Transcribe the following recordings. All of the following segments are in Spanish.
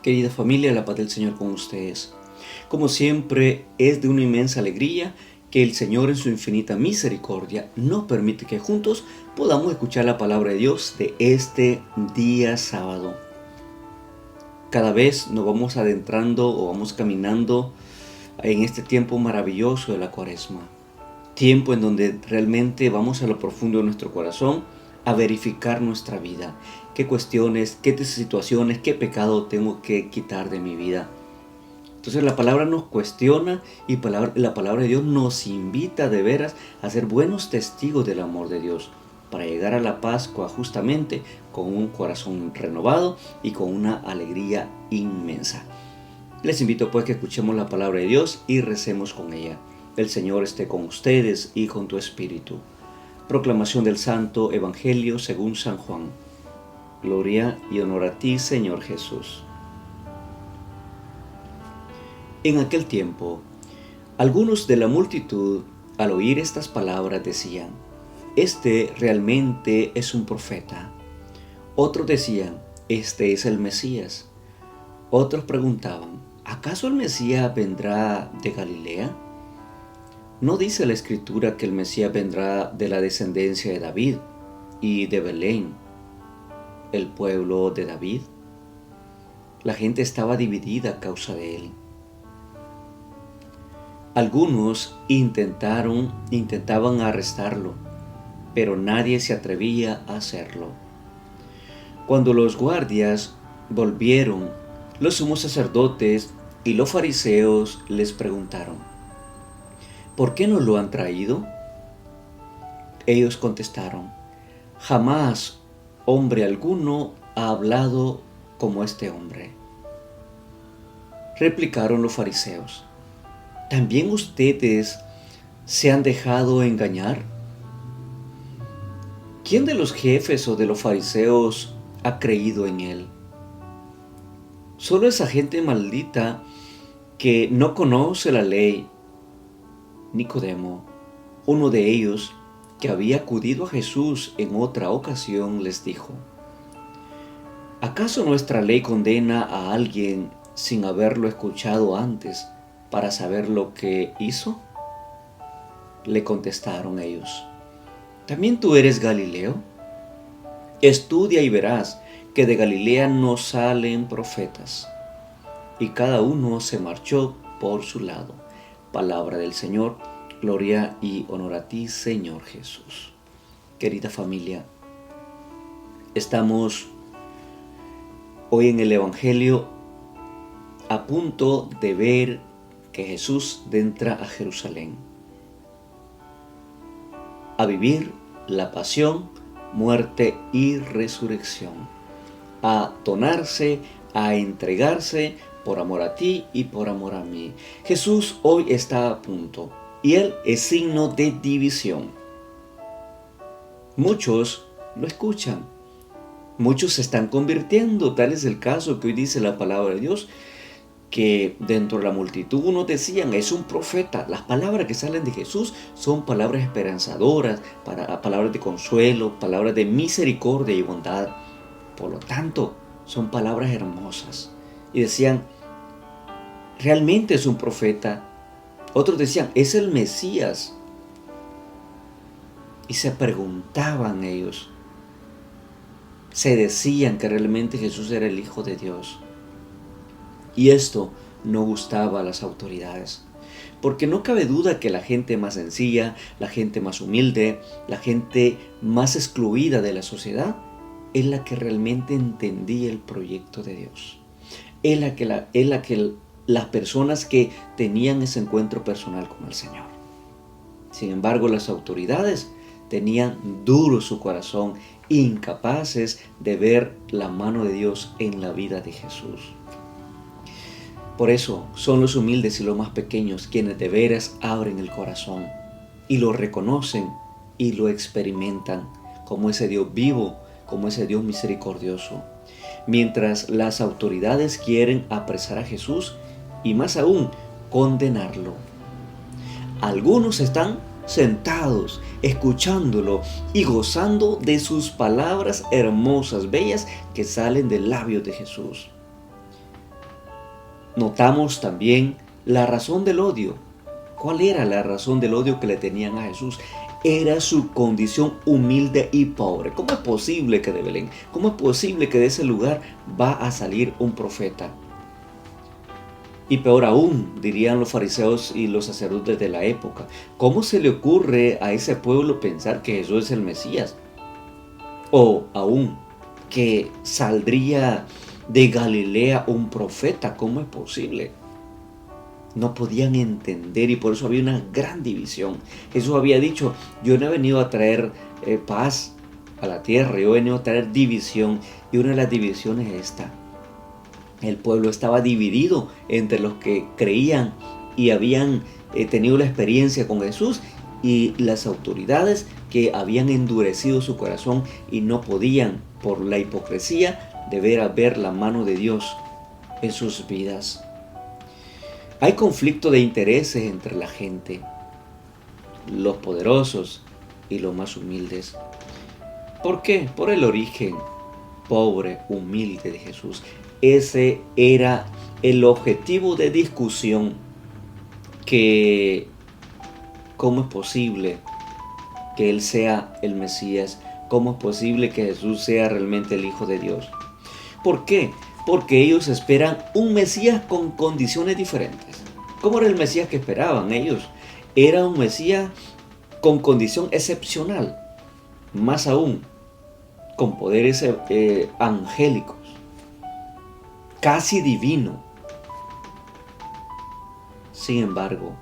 Querida familia, la paz del Señor con ustedes. Como siempre, es de una inmensa alegría que el Señor en su infinita misericordia nos permite que juntos podamos escuchar la palabra de Dios de este día sábado. Cada vez nos vamos adentrando o vamos caminando en este tiempo maravilloso de la Cuaresma. Tiempo en donde realmente vamos a lo profundo de nuestro corazón a verificar nuestra vida. ¿Qué cuestiones, qué situaciones, qué pecado tengo que quitar de mi vida? Entonces la palabra nos cuestiona y la palabra de Dios nos invita de veras a ser buenos testigos del amor de Dios para llegar a la Pascua justamente con un corazón renovado y con una alegría inmensa. Les invito pues que escuchemos la palabra de Dios y recemos con ella. El Señor esté con ustedes y con tu espíritu. Proclamación del Santo Evangelio según San Juan. Gloria y honor a ti, Señor Jesús. En aquel tiempo, algunos de la multitud, al oír estas palabras, decían: «Este realmente es un profeta». Otros decían: «Este es el Mesías». Otros preguntaban: «¿Acaso el Mesías vendrá de Galilea? ¿No dice la Escritura que el Mesías vendrá de la descendencia de David y de Belén, el pueblo de David?» La gente estaba dividida a causa de él. Algunos intentaban arrestarlo, pero nadie se atrevía a hacerlo. Cuando los guardias volvieron, los sumos sacerdotes y los fariseos les preguntaron: «¿Por qué no lo han traído?». Ellos contestaron: «Jamás hombre alguno ha hablado como este hombre». Replicaron los fariseos: ¿también ustedes se han dejado engañar? ¿Quién de los jefes o de los fariseos ha creído en él? Solo esa gente maldita que no conoce la ley. Nicodemo, uno de ellos, que había acudido a Jesús en otra ocasión, les dijo: ¿acaso nuestra ley condena a alguien sin haberlo escuchado antes para saber lo que hizo? Le contestaron ellos: ¿también tú eres Galileo? Estudia y verás que de Galilea no salen profetas. Y cada uno se marchó por su lado. Palabra del Señor. Gloria y honor a ti, Señor Jesús. Querida familia, estamos hoy en el Evangelio a punto de ver que Jesús entra a Jerusalén a vivir la pasión, muerte y resurrección, a donarse, a entregarse por amor a ti y por amor a mí. Jesús hoy está a punto y Él es signo de división. Muchos lo escuchan, muchos se están convirtiendo. Tal es el caso que hoy dice la palabra de Dios, que dentro de la multitud unos decían: es un profeta. Las palabras que salen de Jesús son palabras esperanzadoras, palabras de consuelo, palabras de misericordia y bondad. Por lo tanto, son palabras hermosas. Y decían: realmente es un profeta. Otros decían: es el Mesías. Y se preguntaban ellos, se decían que realmente Jesús era el Hijo de Dios. Y esto no gustaba a las autoridades, porque no cabe duda que la gente más sencilla, la gente más humilde, la gente más excluida de la sociedad es la que realmente entendía el proyecto de Dios. Es la que las personas que tenían ese encuentro personal con el Señor. Sin embargo, las autoridades tenían duro su corazón, incapaces de ver la mano de Dios en la vida de Jesús. Por eso son los humildes y los más pequeños quienes de veras abren el corazón y lo reconocen y lo experimentan como ese Dios vivo, como ese Dios misericordioso. Mientras las autoridades quieren apresar a Jesús y más aún condenarlo. Algunos están sentados, escuchándolo y gozando de sus palabras hermosas, bellas, que salen del labio de Jesús. Notamos también la razón del odio. ¿Cuál era la razón del odio que le tenían a Jesús? Era su condición humilde y pobre. ¿Cómo es posible que de Belén? ¿Cómo es posible que de ese lugar va a salir un profeta? Y peor aún, dirían los fariseos y los sacerdotes de la época, ¿cómo se le ocurre a ese pueblo pensar que Jesús es el Mesías? O aún, que saldría de Galilea un profeta, ¿cómo es posible? No podían entender y por eso había una gran división. Jesús había dicho, yo no he venido a traer paz a la tierra, yo he venido a traer división, y una de las divisiones es esta. El pueblo estaba dividido entre los que creían y habían tenido la experiencia con Jesús y las autoridades que habían endurecido su corazón y no podían, por la hipocresía, de ver la mano de Dios en sus vidas. Hay conflicto de intereses entre la gente, los poderosos y los más humildes. ¿Por qué? Por el origen pobre, humilde de Jesús. Ese era el objetivo de discusión, que cómo es posible que Él sea el Mesías, cómo es posible que Jesús sea realmente el Hijo de Dios. ¿Por qué? Porque ellos esperan un Mesías con condiciones diferentes. ¿Cómo era el Mesías que esperaban ellos? Era un Mesías con condición excepcional, más aún, con poderes angélicos, casi divino. Sin embargo,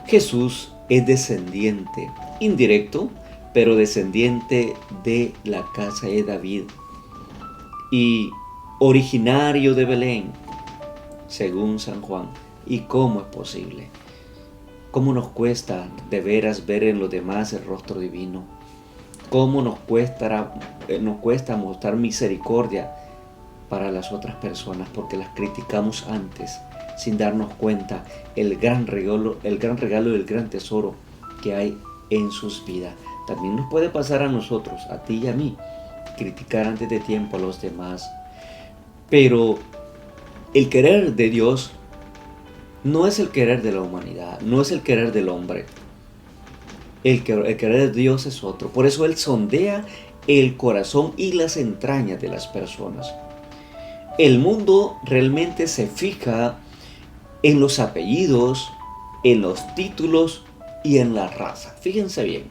Jesús es descendiente, indirecto, pero descendiente de la casa de David y originario de Belén, según San Juan. ¿Y cómo es posible? ¿Cómo nos cuesta de veras ver en los demás el rostro divino? ¿Cómo nos cuesta mostrar misericordia para las otras personas? Porque las criticamos antes, sin darnos cuenta el gran regalo y el gran tesoro que hay en sus vidas. También nos puede pasar a nosotros, a ti y a mí, criticar antes de tiempo a los demás. Pero el querer de Dios no es el querer de la humanidad, no es el querer del hombre. El querer de Dios es otro. Por eso Él sondea el corazón y las entrañas de las personas. El mundo realmente se fija en los apellidos, en los títulos y en la raza. Fíjense bien.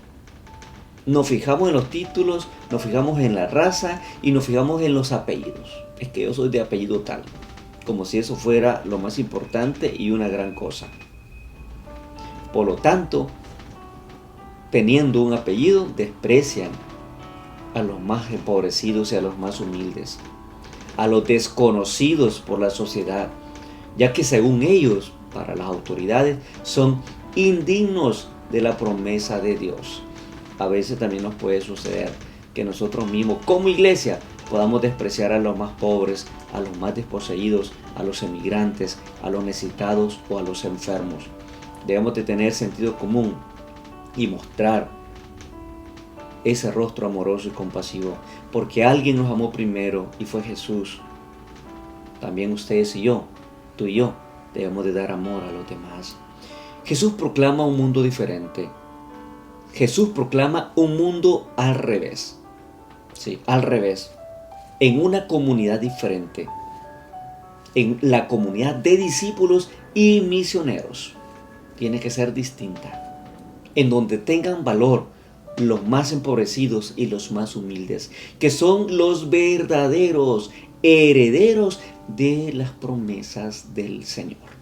Nos fijamos en los títulos, nos fijamos en la raza y nos fijamos en los apellidos. Es que yo soy de apellido tal. Como si eso fuera lo más importante y una gran cosa. Por lo tanto, teniendo un apellido, desprecian a los más empobrecidos y a los más humildes, a los desconocidos por la sociedad, ya que según ellos, para las autoridades, son indignos de la promesa de Dios. A veces también nos puede suceder que nosotros mismos, como iglesia, podamos despreciar a los más pobres, a los más desposeídos, a los emigrantes, a los necesitados o a los enfermos. Debemos de tener sentido común y mostrar ese rostro amoroso y compasivo, porque alguien nos amó primero y fue Jesús. También ustedes y yo, tú y yo, debemos de dar amor a los demás. Jesús proclama un mundo diferente. Jesús proclama un mundo al revés. Sí, al revés. En una comunidad diferente. En la comunidad de discípulos y misioneros. Tiene que ser distinta. En donde tengan valor los más empobrecidos y los más humildes, que son los verdaderos herederos de las promesas del Señor.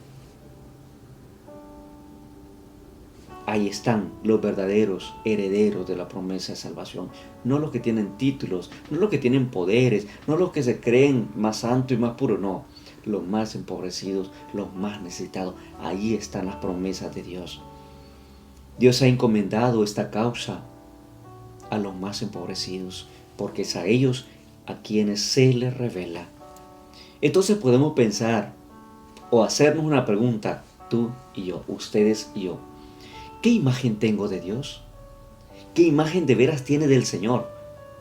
Ahí están los verdaderos herederos de la promesa de salvación. No los que tienen títulos, no los que tienen poderes, no los que se creen más santos y más puros, no. Los más empobrecidos, los más necesitados. Ahí están las promesas de Dios. Dios ha encomendado esta causa a los más empobrecidos, porque es a ellos a quienes se les revela. Entonces podemos pensar o hacernos una pregunta, tú y yo, ustedes y yo. ¿Qué imagen tengo de Dios? ¿Qué imagen de veras tiene del Señor?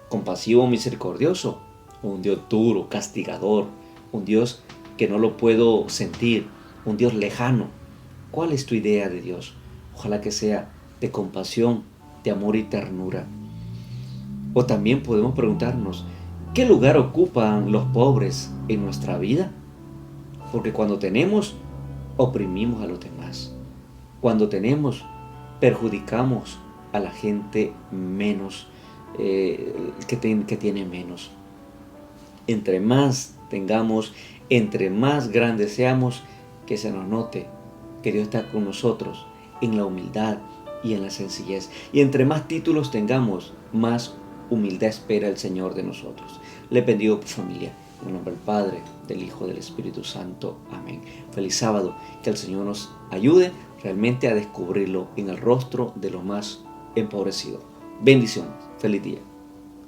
¿Compasivo, misericordioso? ¿O un Dios duro, castigador? ¿Un Dios que no lo puedo sentir, un Dios lejano. ¿Cuál es tu idea de Dios? Ojalá que sea de compasión, de amor y ternura. O también podemos preguntarnos, ¿qué lugar ocupan los pobres en nuestra vida? Porque cuando tenemos, oprimimos a los demás. Cuando tenemos, perjudicamos a la gente menos, que tiene menos. Entre más tengamos, entre más grandes seamos, que se nos note que Dios está con nosotros en la humildad y en la sencillez. Y entre más títulos tengamos, más humildad espera el Señor de nosotros. Le bendigo, familia, en el nombre del Padre, del Hijo, del Espíritu Santo. Amén. Feliz sábado. Que el Señor nos ayude realmente a descubrirlo en el rostro de los más empobrecidos. Bendiciones. Feliz día.